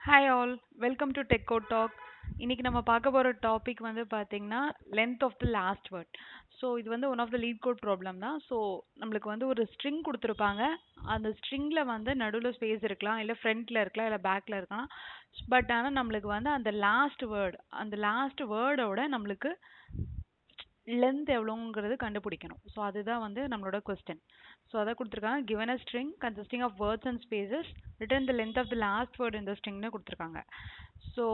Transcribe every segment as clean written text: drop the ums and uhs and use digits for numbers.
Hi all, welcome to Tech Code Talk. இன்னைக்கு நம்ம பார்க்க போகிற டாபிக் வந்து பார்த்தீங்கன்னா length of the last word. So இது வந்து one of the LeetCode problem தான். ஸோ நம்மளுக்கு வந்து ஒரு ஸ்ட்ரிங் கொடுத்துருப்பாங்க. அந்த ஸ்ட்ரிங்கில் வந்து நடுவில் ஸ்பேஸ் இருக்கலாம், இல்லை ஃப்ரண்ட்டில் இருக்கலாம், இல்லை பேக்கில் இருக்கலாம். பட் ஆனால் நம்மளுக்கு வந்து அந்த லாஸ்ட் வேர்டோட நம்மளுக்கு லென்த் எவ்வளோங்கிறது கண்டுபிடிக்கணும். ஸோ அதுதான் வந்து நம்மளோட கொஸ்டின். ஸோ அதை கொடுத்துருக்காங்க. given a string consisting of words and spaces, return the length of the last word in the stringனு கொடுத்துருக்காங்க. ஸோ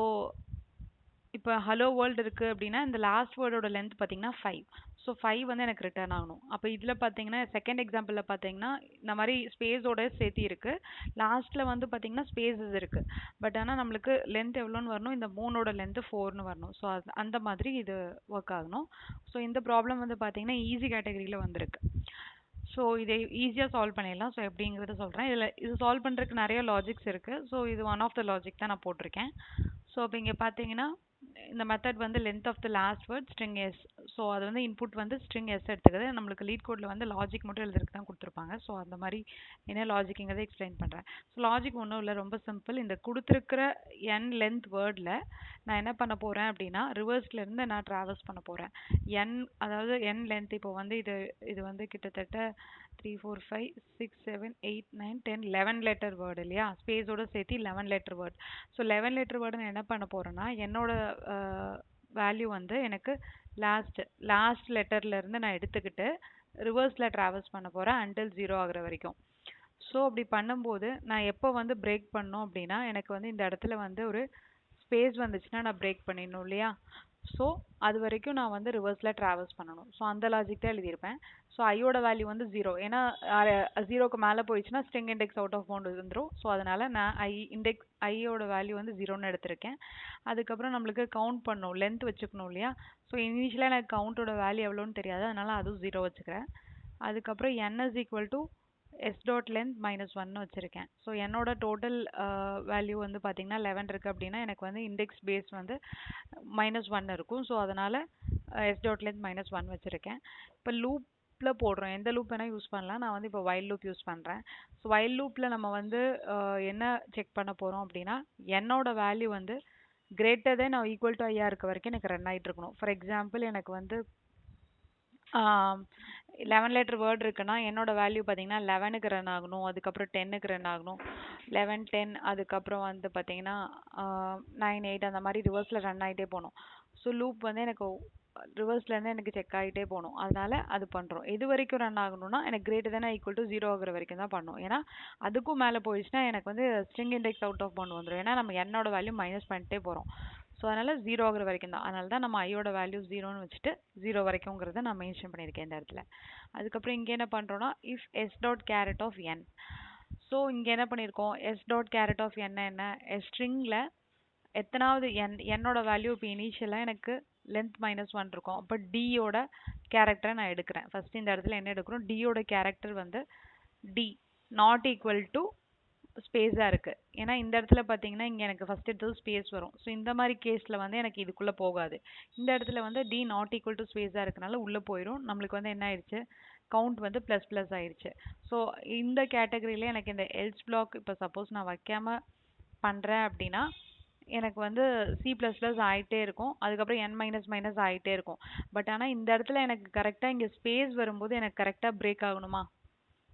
இப்போ ஹலோ வேர்ல்டு இருக்குது அப்படின்னா இந்த லாஸ்ட் வேர்டோட லென்த் பார்த்தீங்கன்னா 5. ஸோ 5 வந்து எனக்கு ரிட்டர்ன் ஆகணும். அப்போ இதில் பார்த்தீங்கன்னா செகண்ட் எக்ஸாம்பிளில் பார்த்தீங்கன்னா இந்த மாதிரி ஸ்பேஸோட சேர்த்தி இருக்குது. லாஸ்ட்டில் வந்து பார்த்தீங்கன்னா ஸ்பேஸஸ் இருக்குது. பட் ஆனால் நம்மளுக்கு லென்த் எவ்வளோன்னு வரணும், இந்த 3ஓட லென்த்து 4ன்னு வரணும். ஸோ அந்த மாதிரி இது ஒர்க் ஆகணும். ஸோ இந்த ப்ராப்ளம் வந்து பார்த்தீங்கன்னா ஈஸி கேட்டகரியில் வந்திருக்கு. ஸோ இதை ஈஸியாக சால்வ் பண்ணிடலாம். ஸோ எப்படிங்கிறத சொல்கிறேன். இது சால்வ் பண்ணுறதுக்கு நிறைய லாஜிக்ஸ் இருக்குது. ஸோ இது ஒன் ஆஃப் த லாஜிக் தான் நான் போட்டிருக்கேன். ஸோ இப்போ இங்கே பார்த்தீங்கன்னா இந்த மெத்தட் வந்து length of the last word string s. So அது வந்து இன்புட் வந்து ஸ்ட்ரிங் எஸ் எடுத்துக்குது. நம்மளுக்கு லீட் கோடில் வந்து லாஜிக் மட்டும் எழுதுறதுக்கு தான் கொடுத்துருப்பாங்க. ஸோ அந்த மாதிரி என்ன லாஜிக்ங்கிறத எக்ஸ்பிளைன் பண்ணுறேன். ஸோ லாஜிக் ஒன்றும் இல்லை, ரொம்ப சிம்பிள். இந்த கொடுத்துருக்கிற என் லென்த் வேர்டில் நான் என்ன பண்ண போகிறேன் அப்படின்னா ரிவர்ஸ்லேருந்து நான் ட்ராவல்ஸ் பண்ண போகிறேன். அதாவது என் லென்த் இப்போ வந்து இது வந்து கிட்டத்தட்ட 3 4 5 6 7 8 9 10 11 லெட்டர் வேர்டு இல்லையா, ஸ்பேஸோட சேர்த்து 11 letter word. So 11 letter word நான் என்ன பண்ண போகிறேன்னா என்னோட வேல்யூ வந்து எனக்கு லாஸ்ட் லெட்டர்லேருந்து நான் எடுத்துக்கிட்டு ரிவர்ஸில் ட்ராவல்ஸ் பண்ண போகிறேன் அன்டில் 0 ஆகிற வரைக்கும். ஸோ அப்படி பண்ணும்போது நான் எப்போ வந்து பிரேக் பண்ணோம் அப்படின்னா எனக்கு வந்து இந்த இடத்துல வந்து ஒரு ஸ்பேஸ் வந்துச்சுன்னா நான் பிரேக் பண்ணிடணும் இல்லையா. ஸோ அது வரைக்கும் நான் வந்து ரிவர்ஸில் ட்ராவல்ஸ் பண்ணணும். ஸோ அந்த லாஜிக் தான் எழுதியிருப்பேன். ஸோ ஐயோட வேல்யூ வந்து 0. ஏன்னா 0க்கு மேலே போயிடுச்சுன்னா string index out of bound வந்துடும். ஸோ அதனால் நான் ஐயோட வேல்யூ வந்து 0ன்னு எடுத்திருக்கேன். அதுக்கப்புறம் நம்மளுக்கு கவுண்ட் பண்ணணும், லென்த் வச்சுக்கணும் இல்லையா. ஸோ இனிஷியலாக எனக்கு கவுண்டோட வேல்யூ எவ்வளோன்னு தெரியாது, அதனால் அதுவும் 0 வச்சுக்கிறேன். அதுக்கப்புறம் n is equal to s dot length minus 1 வச்சுருக்கேன். ஸோ என்னோட டோட்டல் வேல்யூ வந்து பார்த்தீங்கன்னா 11 இருக்குது அப்படின்னா எனக்கு வந்து இண்டெக்ஸ் பேஸ் வந்து -1 இருக்கும். ஸோ அதனால் s dot length -1 வச்சுருக்கேன். இப்போ லூப்பில் போடுறோம், எந்த லூப் வேணால் யூஸ் பண்ணலாம். நான் வந்து இப்போ வைல் லூப் யூஸ் பண்ணுறேன். ஸோ வைல் லூப்பில் நம்ம வந்து என்ன செக் பண்ண போகிறோம் அப்படின்னா என்னோட வேல்யூ வந்து கிரேட்டர் தென் ஈக்குவல் டு ஐயா இருக்க வரைக்கும் எனக்கு ரன் ஆகிட்டு இருக்கணும். ஃபார் எக்ஸாம்பிள் எனக்கு வந்து 11 லெட்டர் வேர்ட் இருக்குன்னா என்னோட வேல்யூ பார்த்தீங்கன்னா 11க்கு ரன் ஆகணும், அதுக்கப்புறம் 10க்கு ரன் ஆகணும், 11 10 அதுக்கப்புறம் வந்து பார்த்தீங்கன்னா 9 8 அந்த மாதிரி ரிவர்ஸில் ரன் ஆகிட்டே போகணும். ஸோ லூப் வந்து எனக்கு ரிவர்ஸ்லேருந்து எனக்கு செக் ஆகிட்டே போகணும். அதனால் அது பண்ணுறோம். எது வரைக்கும் ரன் ஆகணும்னா எனக்கு கிரேட்டர் தென் ஈக்குவல் டு 0 ஆகிற வரைக்கும் தான் பண்ணணும். ஏன்னா அதுக்கும் மேலே போயிடுச்சுன்னா எனக்கு வந்து string index out of bound வந்துடும். ஏன்னா நம்ம என்னோட வேல்யூ மைனஸ் பண்ணிட்டே போகிறோம். ஸோ அதனால் 0 ஆகிற வரைக்கும் தான். அதனால தான் நம்ம ஐயோட வேல்யூ 0ன்னு வச்சுட்டு 0 வரைக்கும்ங்கிறத நான் மென்ஷன் பண்ணியிருக்கேன் இந்த இடத்துல. அதுக்கப்புறம் இங்கே என்ன பண்ணுறோன்னா if s dot char at of n. So இங்கே என்ன பண்ணியிருக்கோம், s dot char at of n என்ன, ஸ்ட்ரிங்கில் எத்தனாவது என்னோட வேல்யூ இப்போ இனிஷியலாக எனக்கு லென்த் -1 இருக்கும். அப்போ டியோட கேரக்டரை நான் எடுக்கிறேன். ஃபஸ்ட்டு இந்த இடத்துல என்ன எடுக்கிறோம், டியோட கேரக்டர் வந்து டி நாட் ஈக்குவல் டு ஸ்பேஸாக இருக்குது. ஏன்னா இந்த இடத்துல பார்த்தீங்கன்னா இங்கே எனக்கு ஃபஸ்ட் எடுத்தது ஸ்பேஸ் வரும். ஸோ இந்த மாதிரி கேஸில் வந்து எனக்கு இதுக்குள்ளே போகாது. இந்த இடத்துல வந்து டி நாட் ஈக்குவல் டு ஸ்பேஸாக இருக்கனால உள்ளே போயிடும். நம்மளுக்கு வந்து என்ன ஆயிடுச்சு, கவுண்ட் வந்து ப்ளஸ் ஆயிடுச்சு. ஸோ இந்த கேட்டகரியில் எனக்கு இந்த எல்ஸ் பிளாக் இப்போ சப்போஸ் நான் வைக்காமல் பண்ணுறேன் அப்படின்னா எனக்கு வந்து C++ ஆகிட்டே இருக்கும். அதுக்கப்புறம் n ஆகிட்டே இருக்கும். பட் ஆனால் இந்த இடத்துல எனக்கு கரெக்டாக இங்கே ஸ்பேஸ் வரும்போது எனக்கு கரெக்டாக பிரேக் ஆகணுமா,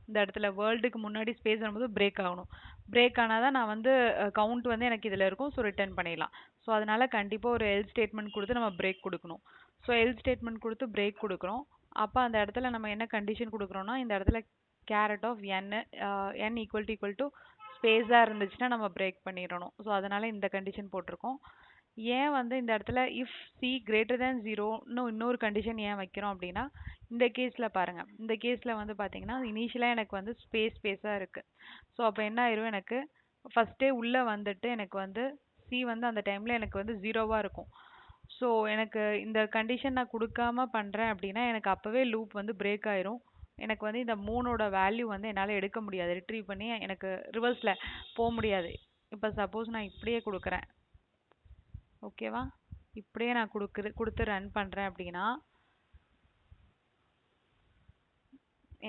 இந்த இடத்துல வேர்ல்டுக்கு முன்னாடி ஸ்பேஸ் வரும்போது பிரேக் ஆகணும். பிரேக் ஆனால் தான் நான் வந்து கவுண்ட் வந்து எனக்கு இதில் இருக்கும். ஸோ ரிட்டர்ன் பண்ணிடலாம். ஸோ அதனால் கண்டிப்பாக ஒரு எல் ஸ்டேட்மெண்ட் கொடுத்து நம்ம பிரேக் கொடுக்கணும். ஸோ எல் ஸ்டேட்மெண்ட் கொடுத்து பிரேக் கொடுக்குறோம். அப்போ அந்த இடத்துல நம்ம என்ன கண்டிஷன் கொடுக்குறோன்னா இந்த இடத்துல caret of n equal to ஸ்பேஸாக இருந்துச்சுன்னா நம்ம பிரேக் பண்ணிடணும். ஸோ அதனால் இந்த கண்டிஷன் போட்டிருக்கோம். ஏன் வந்து இந்த இடத்துல இஃப் சி கிரேட்டர் தேன் 0ன்னு இன்னொரு கண்டிஷன் ஏன் வைக்கிறோம் அப்படின்னா இந்த கேஸில் பாருங்கள், இந்த கேஸில் வந்து பார்த்தீங்கன்னா இனிஷியலாக எனக்கு வந்து ஸ்பேஸாக இருக்குது. ஸோ அப்போ என்ன ஆயிரும், எனக்கு ஃபஸ்ட்டே உள்ளே வந்துட்டு எனக்கு வந்து சி வந்து அந்த டைமில் எனக்கு வந்து 0வாக இருக்கும். ஸோ எனக்கு இந்த கண்டிஷன் நான் கொடுக்காம பண்ணுறேன் அப்படின்னா எனக்கு அப்போவே லூப் வந்து பிரேக் ஆயிரும். எனக்கு வந்து இந்த 3ஓட வேல்யூ வந்து என்னால் எடுக்க முடியாது, ரிட்ரீவ் பண்ணி எனக்கு ரிவர்ஸில் போக முடியாது. இப்போ சப்போஸ் நான் இப்படியே கொடுக்குறேன், ஓகேவா, இப்படியே நான் கொடுத்து ரன் பண்ணுறேன் அப்படின்னா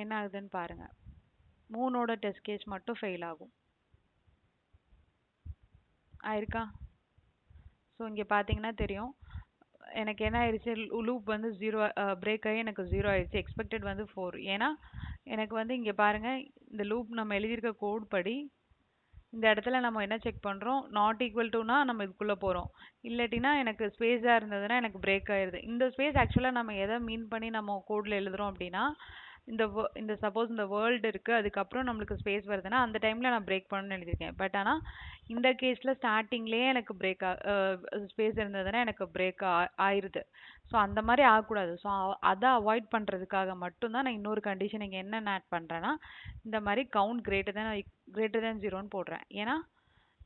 என்ன ஆகுதுன்னு பாருங்கள், 3ஓட டெஸ்ட் கேஸ் மட்டும் ஃபெயில் ஆகும். ஆயிருக்கா? ஸோ இங்கே பார்த்தீங்கன்னா தெரியும். எனக்கு என்ன ஆயிடுச்சு, லூப் வந்து 0 பிரேக் ஆகி எனக்கு 0 ஆயிடுச்சு. எக்ஸ்பெக்டட் வந்து 4. ஏன்னா எனக்கு வந்து இங்கே பாருங்க, இந்த லூப் நம்ம எழுதியிருக்க கோட் படி இந்த இடத்துல நம்ம என்ன செக் பண்ணுறோம், நாட் ஈக்குவல் டுனா நம்ம இதுக்குள்ளே போகிறோம். இல்லாட்டினா எனக்கு ஸ்பேஸாக இருந்ததுன்னா எனக்கு பிரேக் ஆயிடுது. இந்த ஸ்பேஸ் ஆக்சுவலாக நம்ம எதை மீன் பண்ணி நம்ம கோடில் எழுதுறோம் அப்படின்னா, இந்த சப்போஸ் இந்த வேர்ல்டு இருக்குது, அதுக்கப்புறம் நம்மளுக்கு ஸ்பேஸ் வருதுன்னா அந்த டைமில் நான் பிரேக் பண்ணணும்னு எழுதியிருக்கேன். பட் ஆனால் இந்த கேஸில் ஸ்டார்டிங்லேயே எனக்கு ஸ்பேஸ் இருந்ததுன்னா எனக்கு பிரேக் ஆயிருது. ஸோ அந்த மாதிரி ஆகக்கூடாது. ஸோ அதை அவாய்ட் பண்ணுறதுக்காக மட்டும்தான் நான் இன்னொரு கண்டிஷன் இங்கே என்னென்ன ஆட் பண்ணுறேன்னா, இந்த மாதிரி கவுண்ட் கிரேட்டர் தேன் 0ன்னு போடுறேன். ஏன்னா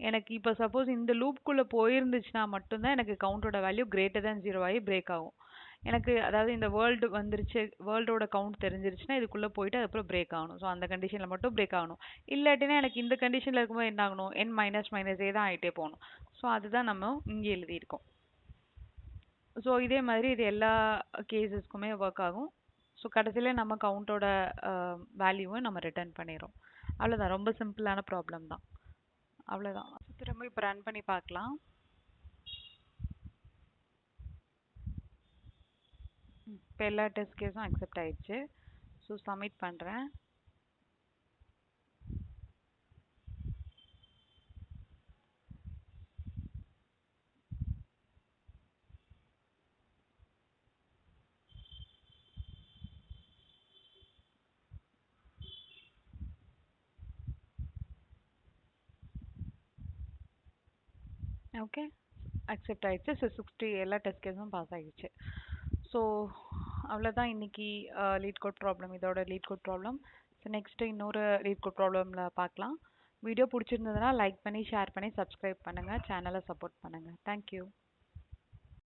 எனக்கு இப்போ சப்போஸ் இந்த லூப்குள்ளே போயிருந்துச்சுன்னா மட்டும்தான் எனக்கு கவுண்டோட வேல்யூ கிரேட்டர் தேன் 0 ஆகி பிரேக் ஆகும். எனக்கு அதாவது இந்த வேர்ல்டு வந்துருச்சு, வேர்ல்டோட கவுண்ட் தெரிஞ்சிருச்சுன்னா இதுக்குள்ளே போயிட்டு அதுக்கப்புறம் பிரேக் ஆகணும். ஸோ அந்த கண்டிஷனில் மட்டும் பிரேக் ஆகணும். இல்லாட்டினா எனக்கு இந்த கண்டிஷனில் இருக்கும்போது என்ன ஆகணும், n மைனஸ் மைனஸே தான் ஆகிட்டே போகணும். ஸோ அதுதான் நம்ம இங்கே எழுதியிருக்கோம். ஸோ இதே மாதிரி இது எல்லா கேசஸ்க்குமே ஒர்க் ஆகும். ஸோ கடைசியில் நம்ம கவுண்டோட வேல்யூவை நம்ம ரிட்டர்ன் பண்ணிடுறோம். அவ்வளோதான், ரொம்ப சிம்பிளான ப்ராப்ளம் தான். அவ்வளோதான். திரும்ப இப்போ ரன் பண்ணி பார்க்கலாம். இப்போ எல்லா டெஸ்ட் கேஸும் அக்செப்ட் ஆயிடுச்சு. ஸோ சப்மிட் பண்ணுறேன். ஓகே, அக்செப்ட் ஆயிடுச்சு. ஸோ 60 எல்லா டெஸ்ட் கேஸும் பாஸ் ஆகிடுச்சு. ஸோ அவ்வளோதான் இன்னைக்கு லீட் கோட் ப்ராப்ளம், இதோட LeetCode problem. So next இன்னொரு லீட் கோட் ப்ராப்ளமில் பார்க்கலாம். வீடியோ பிடிச்சிருந்ததுன்னா லைக் பண்ணி, ஷேர் பண்ணி, சப்ஸ்கிரைப் பண்ணுங்கள், சேனலை சப்போர்ட் பண்ணுங்கள். தேங்க்யூ.